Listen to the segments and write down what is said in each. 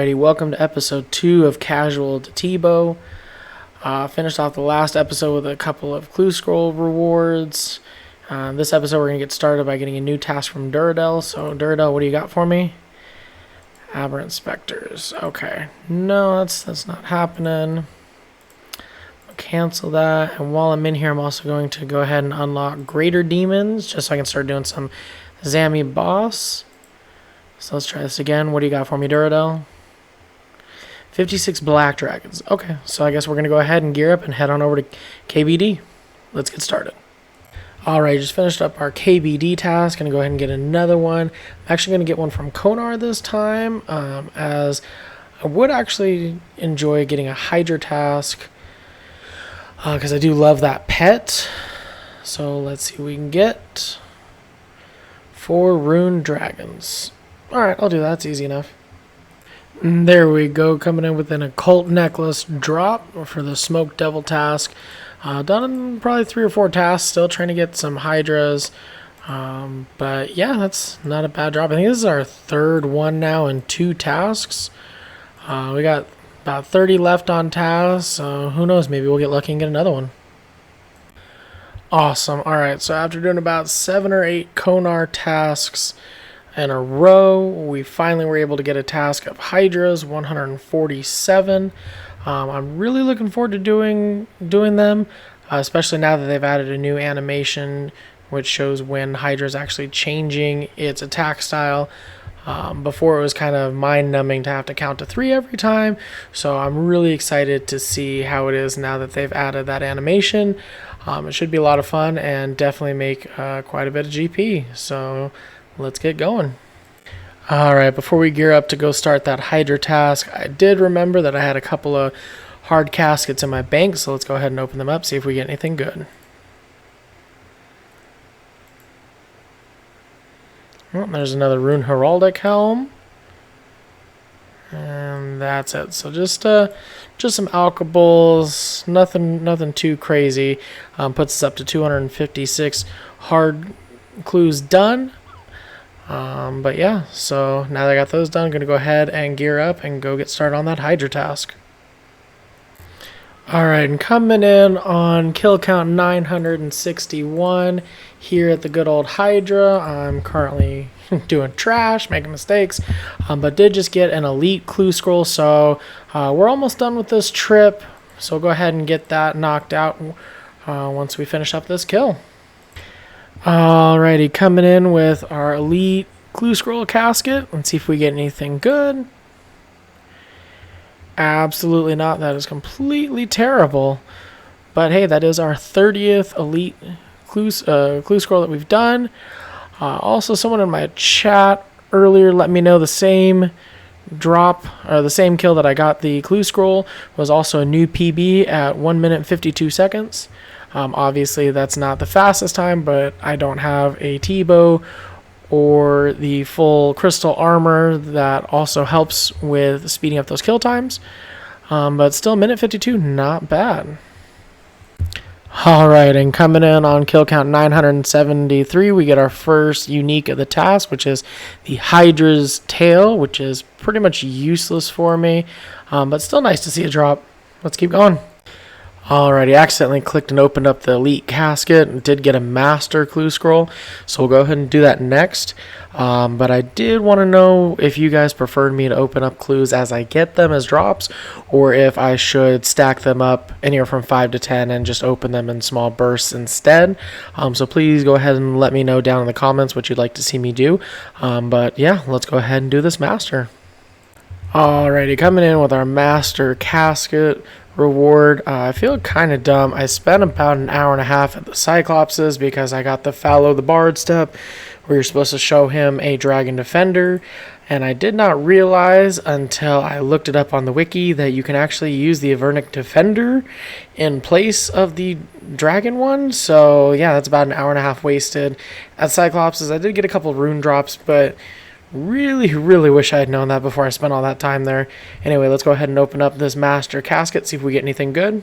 Alrighty, welcome to episode 2 of Casual to Tebow. Finished off the last episode with a couple of clue scroll rewards. This episode we're going to get started by getting a new task from Duradel. So Duradel, what do you got for me? Aberrant Specters. Okay, no, that's not happening. I'll cancel that. And while I'm in here, I'm also going to go ahead and unlock Greater Demons, just so I can start doing some Zammy boss. So let's try this again. What do you got for me, Duradel? 56 Black Dragons. Okay, so I guess we're going to go ahead and gear up and head on over to KBD. Let's get started. Alright, just finished up our KBD task. Going to go ahead and get another one. I'm actually going to get one from Konar this time, as I would actually enjoy getting a Hydra task, because I do love that pet. So let's see what we can get. 4 Rune Dragons. Alright, I'll do that. That's easy enough. And there we go, coming in with an Occult Necklace drop for the Smoke Devil task. Done probably 3 or 4 tasks, still trying to get some Hydras. But yeah, that's not a bad drop. I think this is our 3rd one now in 2 tasks. We got about 30 left on tasks, so who knows, maybe we'll get lucky and get another one. Awesome. Alright, so after doing about 7 or 8 Konar tasks in a row, we finally were able to get a task of Hydras, 147. I'm really looking forward to doing them, especially now that they've added a new animation which shows when Hydra is actually changing its attack style. Before it was kind of mind-numbing to have to count to 3 every time, so I'm really excited to see how it is now that they've added that animation. It should be a lot of fun and definitely make quite a bit of GP, so let's get going. Alright, before we gear up to go start that Hydra task, I did remember that I had a couple of hard caskets in my bank, so let's go ahead and open them up, see if we get anything good. Oh, there's another Rune Heraldic Helm. And that's it. So just some alkables, nothing too crazy. Puts us up to 256 hard clues done. But yeah, so now that I got those done, I'm going to go ahead and gear up and go get started on that Hydra task. Alright, and coming in on kill count 961 here at the good old Hydra. I'm currently doing trash, making mistakes, but did just get an elite clue scroll, so we're almost done with this trip. So we'll go ahead and get that knocked out once we finish up this kill. Alrighty, coming in with our elite clue scroll casket. Let's see if we get anything good. Absolutely not. That is completely terrible. But hey, that is our 30th elite clue scroll that we've done. Also, someone in my chat earlier let me know the same drop, or the same kill that I got the clue scroll was also a new PB at 1 minute 52 seconds. Obviously, that's not the fastest time, but I don't have a T-bow or the full crystal armor that also helps with speeding up those kill times. But still, minute 52, not bad. Alright, and coming in on kill count 973, we get our first unique of the task, which is the Hydra's tail, which is pretty much useless for me, but still nice to see a drop. Let's keep going. Alrighty, accidentally clicked and opened up the elite casket and did get a master clue scroll, so we'll go ahead and do that next. But I did want to know if you guys preferred me to open up clues as I get them as drops, or if I should stack them up anywhere from 5 to 10 and just open them in small bursts instead. So please go ahead and let me know down in the comments what you'd like to see me do. But yeah, let's go ahead and do this master. Alrighty, coming in with our master casket reward. I feel kind of dumb. I spent about an hour and a half at the Cyclopses because I got the Fallow the Bard step where you're supposed to show him a Dragon Defender, and I did not realize until I looked it up on the wiki that you can actually use the Avernic Defender in place of the Dragon one. So yeah, that's about an hour and a half wasted at Cyclopses. I did get a couple rune drops, but really wish I had known that before I spent all that time there. Anyway, let's go ahead and open up this master casket, see if we get anything good.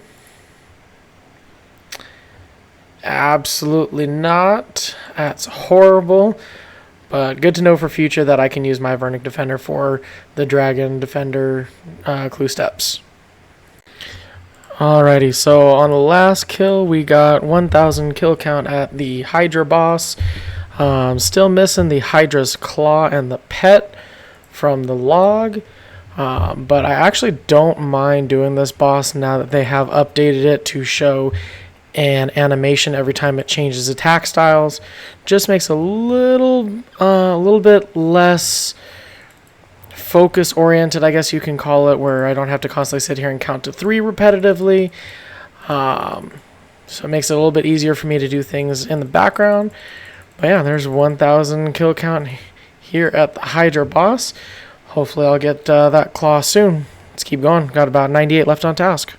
Absolutely not. That's horrible. But good to know for future that I can use my Vernic Defender for the Dragon Defender clue steps. Alrighty, so on the last kill, we got 1,000 kill count at the Hydra boss. Still missing the Hydra's claw and the pet from the log. But I actually don't mind doing this boss now that they have updated it to show an animation every time it changes attack styles. Just makes a little bit less focus oriented, I guess you can call it, where I don't have to constantly sit here and count to 3 repetitively. So it makes it a little bit easier for me to do things in the background. But yeah, there's 1,000 kill count here at the Hydra boss. Hopefully I'll get that claw soon. Let's keep going. Got about 98 left on task.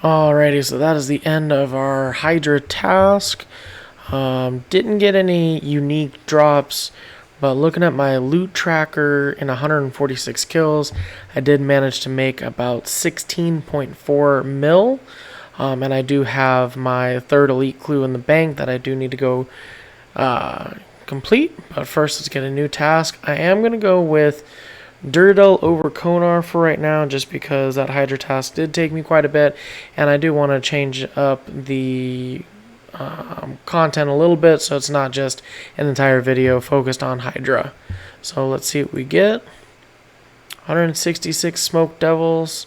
Alrighty, so that is the end of our Hydra task. Didn't get any unique drops, but looking at my loot tracker in 146 kills, I did manage to make about 16.4 mil. And I do have my 3rd elite clue in the bank that I do need to go complete. But first, let's get a new task. I am going to go with Duradel over Konar for right now, just because that Hydra task did take me quite a bit, and I do want to change up the content a little bit so it's not just an entire video focused on Hydra. So let's see what we get. 166 Smoke Devils.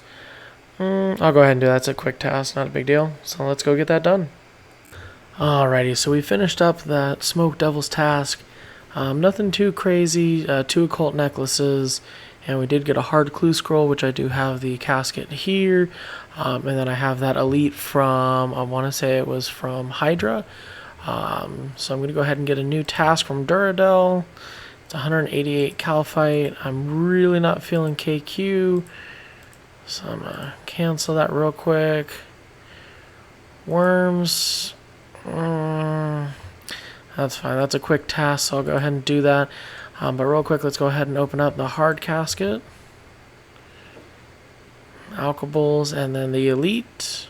I'll go ahead and do that. It's a quick task, not a big deal. So let's go get that done. Alrighty, so we finished up that Smoke Devils task. Nothing too crazy, 2 occult necklaces, and we did get a hard clue scroll, which I do have the casket here, and then I have that elite from, I want to say it was from Hydra. So I'm going to go ahead and get a new task from Duradel. It's 188 Calphite. I'm really not feeling KQ, so I'm going to cancel that real quick. Worms. That's fine. That's a quick task, so I'll go ahead and do that. But real quick, let's go ahead and open up the hard casket. Alkables, and then the elite.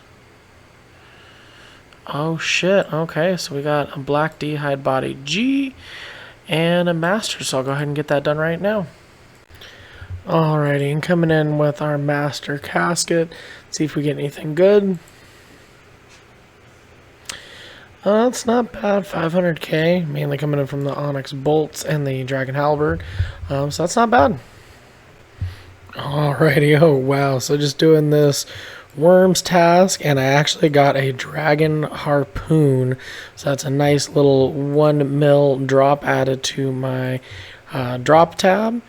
Oh shit, okay, so we got a black D-hide body G and a master, so I'll go ahead and get that done right now. Alrighty, and coming in with our master casket, see if we get anything good. It's not bad, 500k, mainly coming in from the Onyx Bolts and the Dragon Halberd, so that's not bad. Alrighty, oh wow, so just doing this Worms task, and I actually got a Dragon Harpoon, so that's a nice little 1 mil drop added to my drop tab.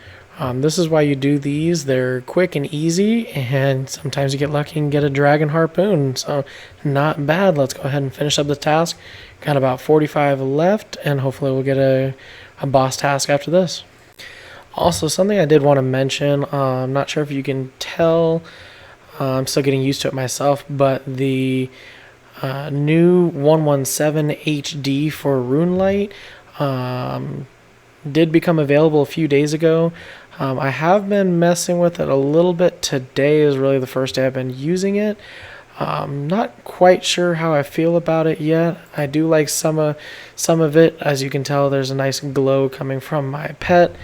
This is why you do these. They're quick and easy, and sometimes you get lucky and get a Dragon Harpoon, so not bad. Let's go ahead and finish up the task. Got about 45 left, and hopefully we'll get a boss task after this. Also, something I did want to mention, I'm not sure if you can tell, I'm still getting used to it myself, but the new 117 HD for RuneLite did become available a few days ago. I have been messing with it a little bit. Today is really the first day I've been using it. Not quite sure how I feel about it yet. I do like some of it. As you can tell, there's a nice glow coming from my pet,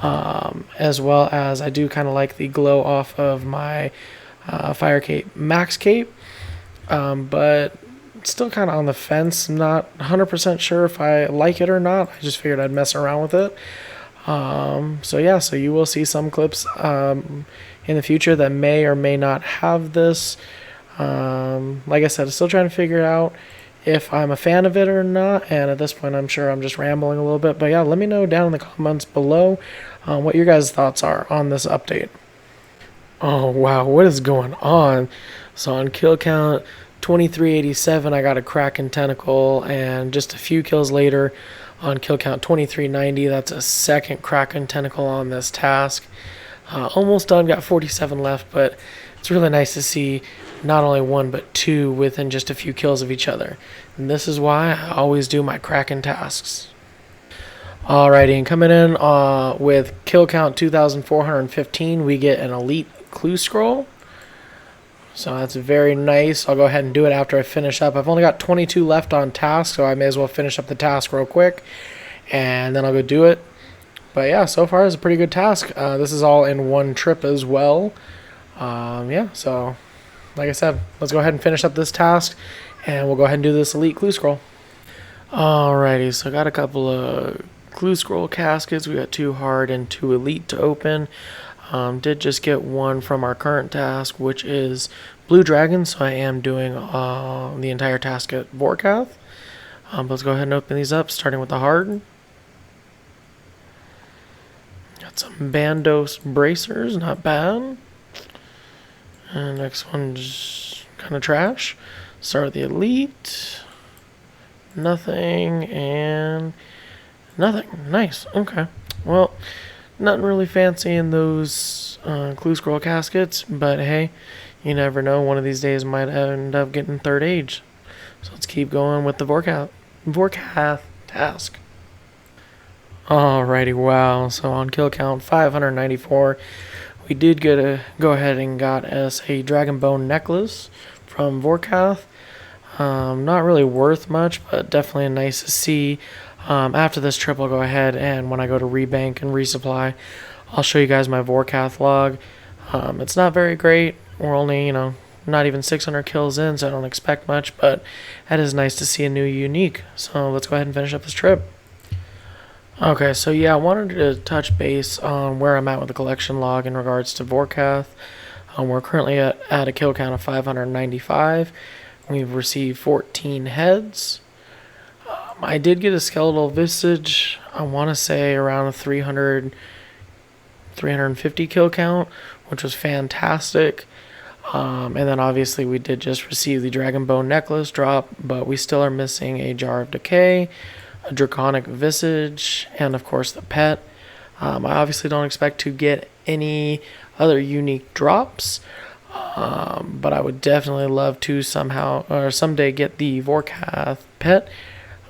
as well as I do kind of like the glow off of my Fire Cape Max Cape, but still kind of on the fence. Not 100% sure if I like it or not. I just figured I'd mess around with it. So yeah, so you will see some clips in the future that may or may not have this. Like I said, I'm still trying to figure out if I'm a fan of it or not, and at this point I'm sure I'm just rambling a little bit. But yeah, let me know down in the comments below what your guys' thoughts are on this update. Oh wow, what is going on? So on kill count 2387, I got a Kraken Tentacle, and just a few kills later on kill count 2390, that's a second Kraken Tentacle on this task. Almost done, got 47 left, but it's really nice to see not only 1 but 2 within just a few kills of each other. And this is why I always do my Kraken tasks. Alrighty, and coming in with kill count 2415, we get an elite clue scroll. So that's very nice. I'll go ahead and do it after I finish up. I've only got 22 left on task, so I may as well finish up the task real quick, and then I'll go do it. But yeah, so far it's a pretty good task. This is all in one trip as well. Yeah, so like I said, let's go ahead and finish up this task, and we'll go ahead and do this elite clue scroll. Alrighty, so I got a couple of clue scroll caskets. We got 2 hard and 2 elite to open. Did just get one from our current task, which is Blue Dragon, so I am doing the entire task at Vorkath. Let's go ahead and open these up, starting with the hard. Got some Bandos bracers, not bad. And next one's kind of trash. Start with the elite. Nothing and nothing. Nice. Okay. Well, nothing really fancy in those clue scroll caskets, but hey, you never know. One of these days might end up getting third age. So let's keep going with the Vorkath task. Alrighty, wow. So on kill count 594, we did go ahead and got us a Dragon Bone necklace from Vorkath. Not really worth much, but definitely nice to see. After this trip, I'll go ahead and when I go to rebank and resupply, I'll show you guys my Vorkath log. It's not very great. We're only, not even 600 kills in, so I don't expect much, but that is nice to see a new unique. So let's go ahead and finish up this trip. Okay, so yeah, I wanted to touch base on where I'm at with the collection log in regards to Vorkath. We're currently at a kill count of 595. We've received 14 heads. I did get a skeletal visage, I want to say around a 350 kill count, which was fantastic. And then obviously we did just receive the Dragon Bone necklace drop, but we still are missing a Jar of Decay, a Draconic Visage, and of course the pet. I obviously don't expect to get any other unique drops, but I would definitely love to somehow or someday get the Vorkath pet.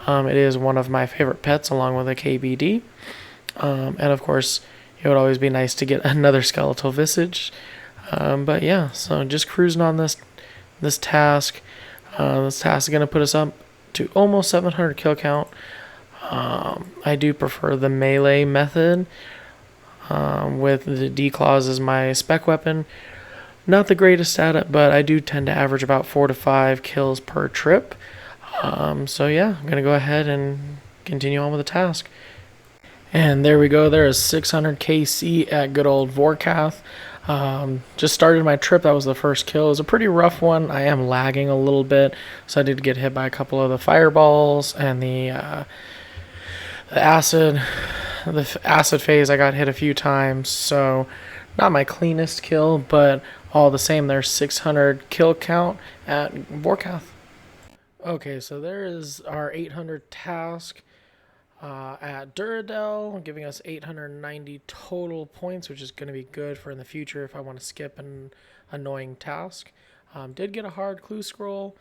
It is one of my favorite pets along with a KBD. And of course, it would always be nice to get another skeletal visage. But yeah, so just cruising on this task. This task is going to put us up to almost 700 kill count. I do prefer the melee method with the D-Claws as my spec weapon. Not the greatest at it, but I do tend to average about 4 to 5 kills per trip. So yeah, I'm going to go ahead and continue on with the task. And there we go. There is 600 KC at good old Vorkath. Just started my trip. That was the first kill. It was a pretty rough one. I am lagging a little bit, so I did get hit by a couple of the fireballs and the acid. The acid phase, I got hit a few times, so not my cleanest kill, but all the same, there's 600 kill count at Vorkath. Okay, so there is our 800 task at Duradel, giving us 890 total points, which is going to be good for in the future if I want to skip an annoying task. Did get a hard clue scroll,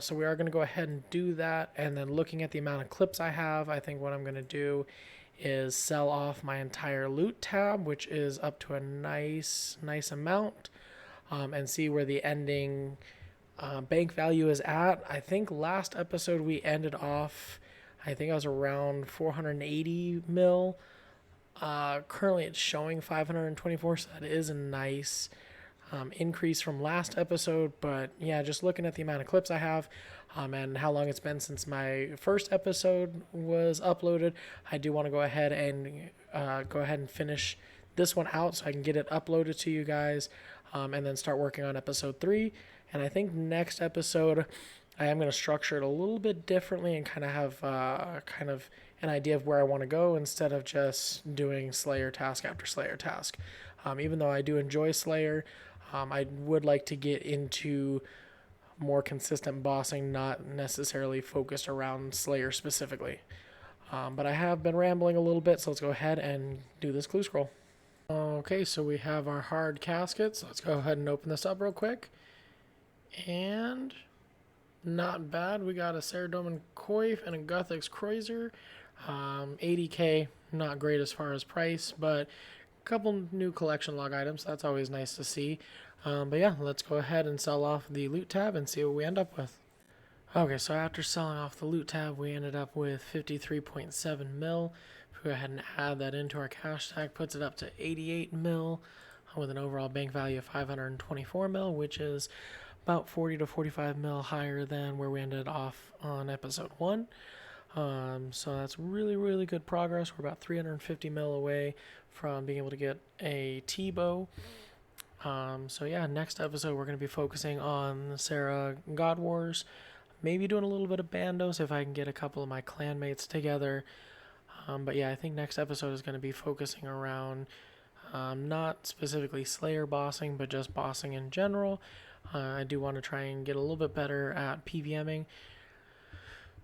so we are going to go ahead and do that. And then looking at the amount of clips I have, I think what I'm going to do is sell off my entire loot tab, which is up to a nice amount, and see where the ending bank value is at. I think last episode we ended off, I think I was around 480 mil. Currently it's showing 524, so that is a nice increase from last episode. But yeah, just looking at the amount of clips I have and how long it's been since my first episode was uploaded, I do want to go ahead and finish this one out so I can get it uploaded to you guys, and then start working on episode 3. And I think next episode I am going to structure it a little bit differently and kind of have an idea of where I want to go instead of just doing Slayer task after Slayer task. Even though I do enjoy Slayer, I would like to get into more consistent bossing, not necessarily focused around Slayer specifically. But I have been rambling a little bit, so let's go ahead and do this clue scroll. Okay, so we have our hard caskets. Let's go ahead and open this up real quick. And not bad. We got a Ceradoman Coif and a Guthix Kreuzer. 80k, not great as far as price, but a couple new collection log items. That's always nice to see. But yeah, let's go ahead and sell off the loot tab and see what we end up with. Okay, so after selling off the loot tab, we ended up with 53.7 mil. If we go ahead and add that into our cash stack, puts it up to 88 mil with an overall bank value of 524 mil, which is about 40 to 45 mil higher than where we ended off on episode 1. So that's really good progress. We're about 350 mil away from being able to get a T-bow. So yeah, next episode we're going to be focusing on Sarah God Wars, maybe doing a little bit of Bandos if I can get a couple of my clanmates together. But yeah, I think next episode is going to be focusing around not specifically Slayer bossing, but just bossing in general. I do want to try and get a little bit better at PVMing.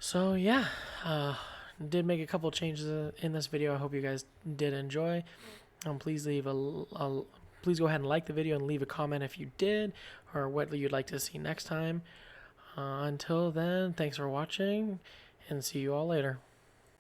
So yeah, did make a couple changes in this video. I hope you guys did enjoy. Please leave please go ahead and like the video and leave a comment if you did, or what you'd like to see next time. Until then, thanks for watching, and see you all later.